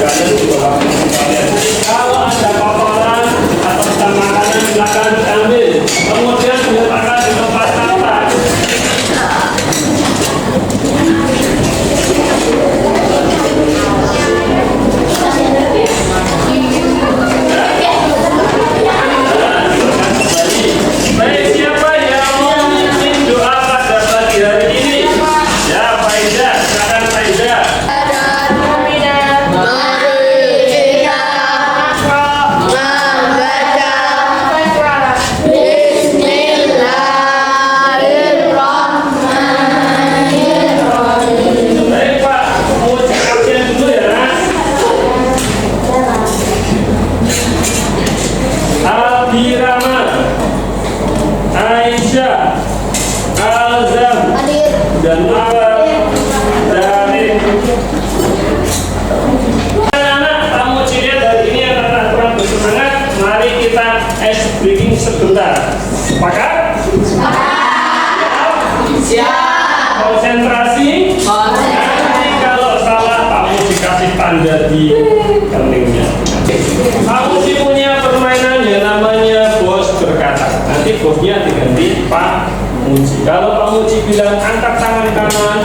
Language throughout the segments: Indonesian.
kalian juga harus kalian. Kalau ada kotoran atau sisa makanan silakan diambil, kemudian diletakkan di tempat sampah. Baik, siapa yang mau memimpin doa pada pagi hari ini? Ya, Faiza, silakan Faiza. Baik, Pak, mau cek absen dulu ya. Abirama, Aisyah, Azam, dan Awal dari anak-anak tamu cilik dari ini yang kurang bersemangat, mari kita ice breaking sebentar. Sepakat? Siap. Konsentrasi. Nanti kalau salah kamu dikasih tanda di keningnya. Kamu sih punya permainan yang namanya bos berkata. Nanti bosnya diganti Pak Muji. Kalau Pak Muji bilang angkat tangan kanan,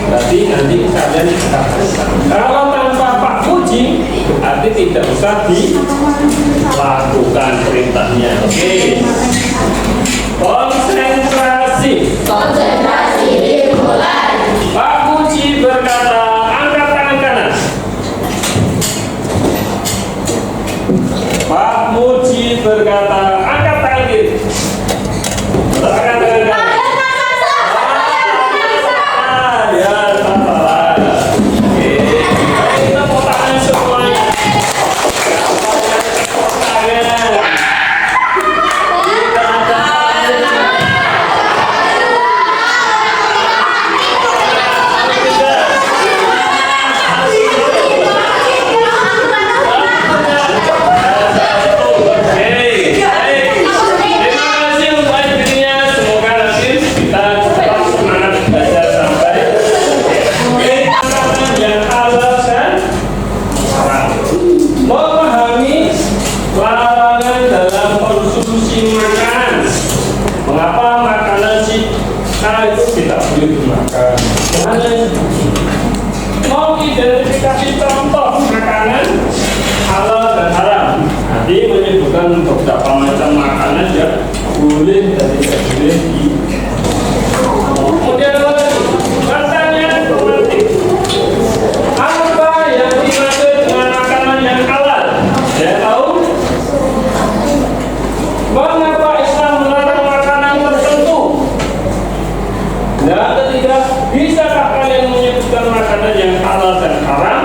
berarti nanti kalian angkat tangan. Kalau tanpa Pak Muji, berarti tidak usah dilakukan perintahnya. Oke. Konsentrasi. Konsentrasi dimulai. Pak Muji berkata, angkat tangan kanan. Pak Muji berkata, angkat tangan kiri. Letakkan tangan kanan. Ya, salah. Oke. Baik, kita mau tangan semuanya. Tangan. Kita memahami larangan dalam konsumsi makanan. Mengapa makanan sisa itu tidak boleh dimakan? Mau identifikasi contoh makanan halal dan haram. Nanti menyebutkan beberapa macam makanan yang boleh dan tidak boleh di. Kemudian pertanyaan romantik. Apa yang dimaksud dengan makanan yang halal? Saya tahu. Mengapa Islam melarang makanan tertentu? Dan ketiga, bisakah kalian menyebutkan makanan yang halal dan haram?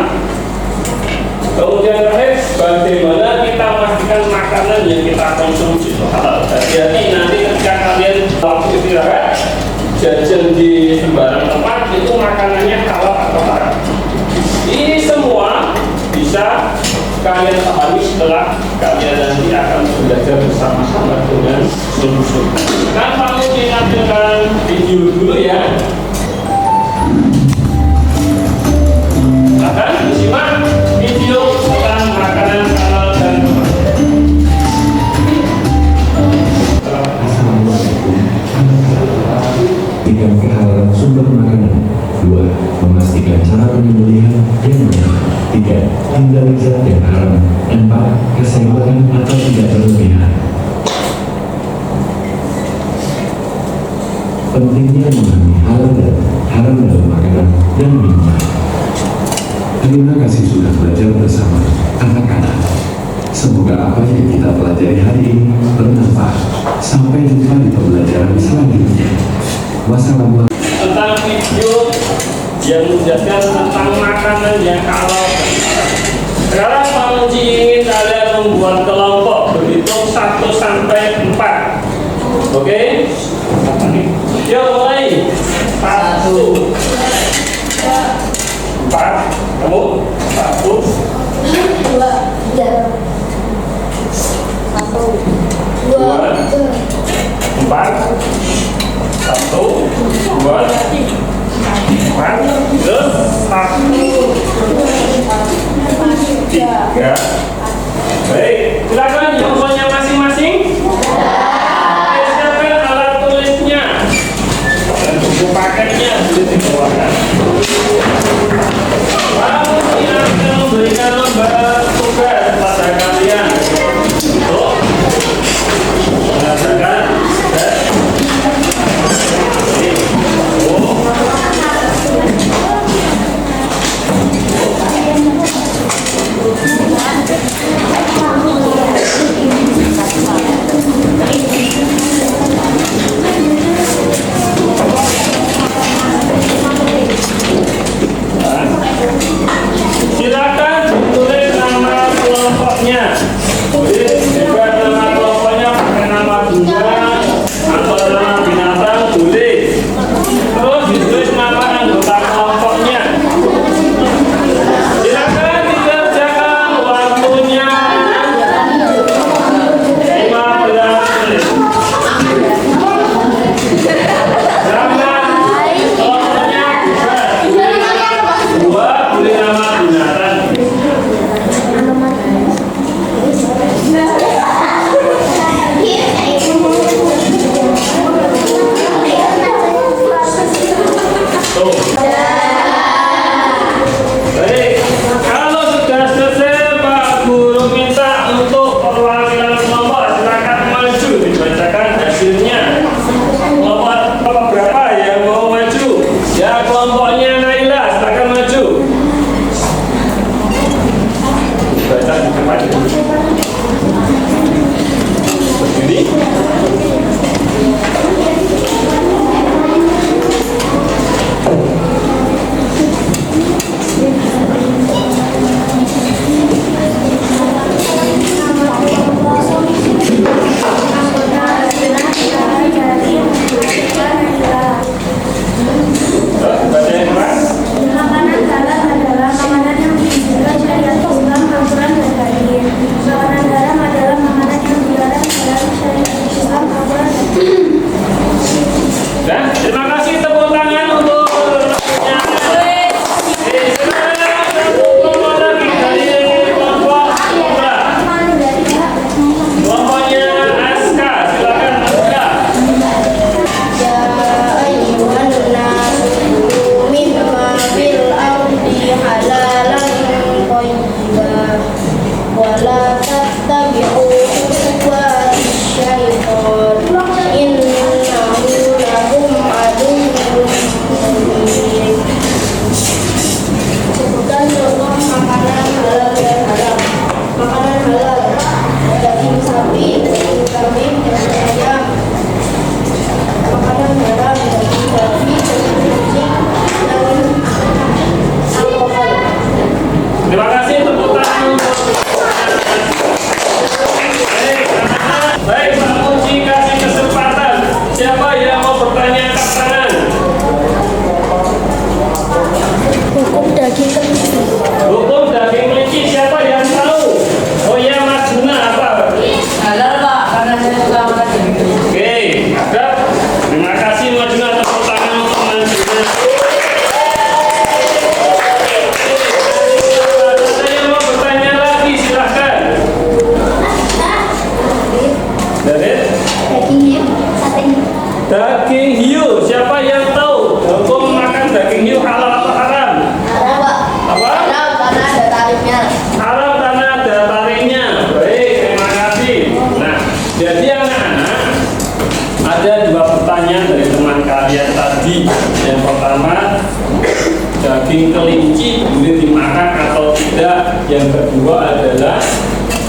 Kemudian terakhir, bagaimana kita memastikan makanan yang kita konsumsi itu halal? Jadi nanti ketika kalian waktu istirahat, jajan di sembarang tempat itu makanannya halal atau haram. Ini semua bisa kalian pahami setelah kalian nanti akan belajar bersama-sama dengan solusi. Kan kamu ditampilkan video dulu ya. Akan disimak video tentang makanan halal dan haram. Tiga, kehalalan sumber makanan. 2. Memastikan cara penyembelihan yang benar. 3. Hindari zat yang haram. 4. Keseimbangan atau tidak berlebihan. Pentingnya memahami halal dan haram dalam makanan dan minuman. Terima kasih sudah belajar bersama anak-anak. Semoga apa yang kita pelajari hari ini bermanfaat. Sampai jumpa di pembelajaran selanjutnya. Wassalamualaikum. Tentang video yang menjelaskan tentang makanan yang halal dan haram. Sekarang Pak Muji ingin kalian membuat kelompok berhitung 1 sampai 4. Oke? Yuk mulai. 1, 4. Kamu 1, 2, 4. 1, 2, 4. Terus 1, pakaiannya boleh dikeluarkan. Lalu dia akan memberikan lembar tugas pada kalian untuk mengadakan silakan ditulis nama kelompoknya. Boleh juga nama kelompoknya pakai nama bunga atau nama binatang boleh. Terus ditulis nama anggota kelompoknya. Silakan dikerjakan, waktunya 15 menit. Nama kelompoknya dua, boleh nama binatang. Tuh. Baik, kalau sudah selesai Pak Guru minta untuk perwakilan kelompok silakan maju dibacakan hasilnya. Kelompok berapa yang mau maju? Ya kelompoknya Naila silakan maju. Baca di depan. Begini. Baca yang keras. Makanan halal adalah makanan yang dijaga syariat Islam, Al-Quran dan hadis. Makanan haram adalah makanan yang dilarang dalam syariat Islam, Al-Quran dan hadis. Dan terima kasih tepuk tangan untuk kelompoknya. Silakan kelompok lagi dari kelompok Putra. Kelompoknya Aska, silakan Aska. Ya ayyuhan nas kulu mimma fil ardi halalan thayyiban wa la tattabi'u khutuwati syaitan innahu lakum aduwwun mubin. Sebutkan contoh makanan halal dan haram. Makanan halal daging sapi, daging kambing, daging ayam. Makanan haram daging babi, daging kucing, dan alkohol. Terima kasih tepuk tangan untuk baik Pak Muji kasih kesempatan. Siapa yang mau bertanya angkat tangan? Hukum daging kelinci. Hukum daging kelinci siapa yang tahu? Oh ya Mas Guna apa? Halal Pak, karena saya suka makan daging kelinci. Oke, ada. Terima kasih Mas Guna, tepuk tangan untuk Mas Guna. Ada yang mau bertanya lagi silahkan. Dari Daging hiu, sate hiu. daging hiu, siapa yang tahu hukum makan daging hiu halal atau haram? Haram, Pak. Apa? Haram karena ada tarifnya. Haram karena ada tariknya. Baik, terima kasih. Nah, jadi anak-anak ada dua pertanyaan dari teman kalian tadi. Yang pertama, daging kelinci boleh dimakan atau tidak? Yang kedua adalah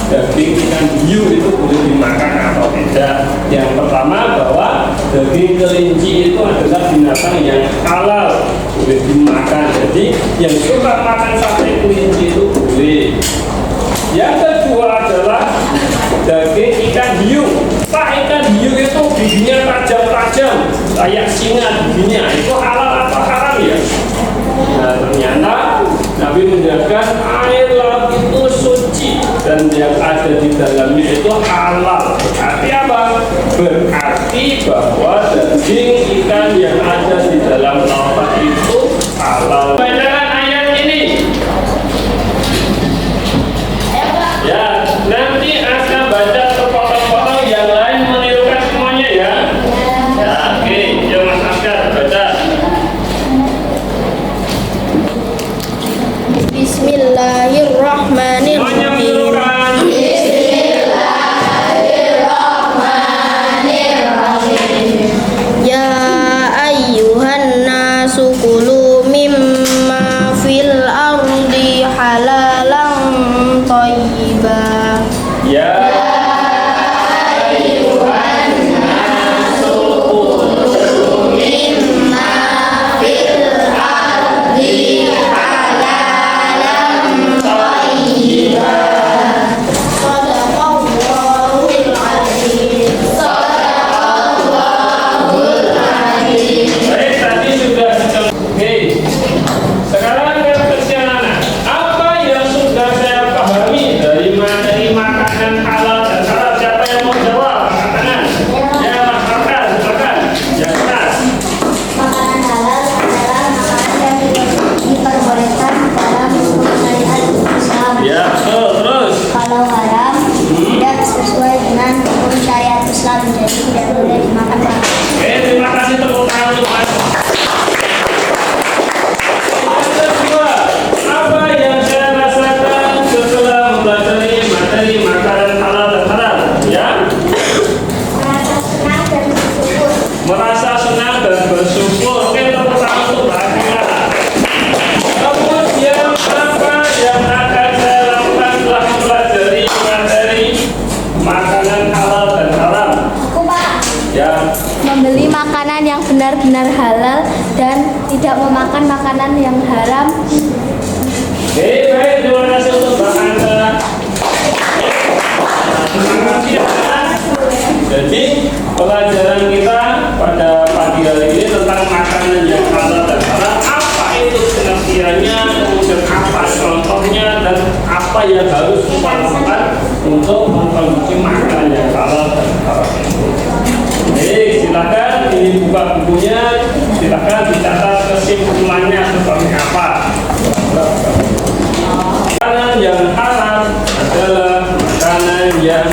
daging ikan hiu itu boleh dimakan atau tidak? Yang pertama bahwa daging kelinci itu adalah binatang yang halal, boleh dimakan. Jadi yang suka makan sate kelinci itu boleh. Yang kedua adalah daging ikan hiu. Pak, ikan hiu itu giginya tajam-tajam kayak singa giginya, itu halal atau haram ya? Nah, ternyata Nabi menjelaskan air laut itu suci dan yang ada di dalamnya itu halal. Berarti apa? Berarti bahwa daging ikan yang ada di dalam lautan itu halal. Bacakan ayat ini. Ya, nanti akan baca sepotong-potong, yang lain menirukan semuanya ya. Ya, oke, ya Mas Askar baca. nasu kulu mimma fil ardi halalan thayyiban. Ya baik, tadi sudah dicoba. Oke, sekarang refleksi anak-anak. Apa yang sudah saya pahami dari materi makanan halal dan haram? Siapa yang mau jawab? Angkat tangan. Ya, Mas Farkan, silakan. Ya, keras. Makanan halal adalah makanan yang diperbolehkan dalam syariat Islam. Ya, betul. Terus. Kalau haram tidak sesuai dengan hukum syariat Islam, jadi tidak boleh dimakan. Oke, terima kasih tepuk tangan untuk Mas. Yang kedua, apa yang saya rasakan setelah mempelajari materi makanan halal dan haram? Ya, Merasa senang dan bersyukur. merasa senang dan bersyukur. Oke, tepuk tangan untuk Mbak Akila. Kemudian apa yang akan saya lakukan setelah mempelajari materi makanan halal dan haram? Aku Pak, Ya, membeli makanan yang benar-benar halal dan tidak memakan makanan yang haram. oke, baik, terima kasih untuk Mbak Anda. Terima kasih ya. Jadi pelajaran kita pada pagi hari ini tentang makanan yang halal dan haram. Apa itu pengertiannya, kemudian apa contohnya, dan apa yang harus kita lakukan untuk mengkonsumsi makanan yang halal dan haram itu. Baik, silakan ini buka bukunya, silakan dicatat kesimpulannya seperti apa. Makanan yang haram adalah makanan yang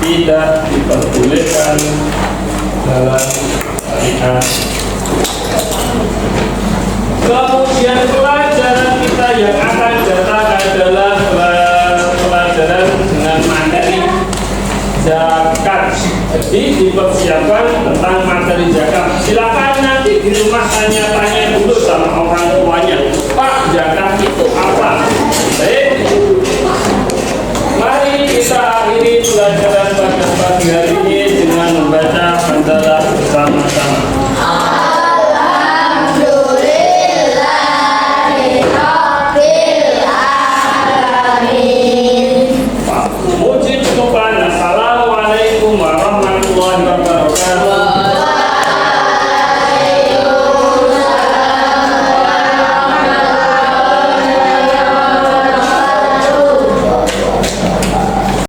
tidak diperbolehkan dalam syariat. Kemudian pelajaran kita yang akan datang adalah pelajaran dengan materi zakat. Jadi dipersiapkan tentang materi zakat. Silakan nanti di rumah tanya-tanya dulu sama orang tuanya, Pak, zakat itu apa? Baik, mari kita akhiri pelajaran pada pagi hari ini dengan membaca hamdalah bersama-sama.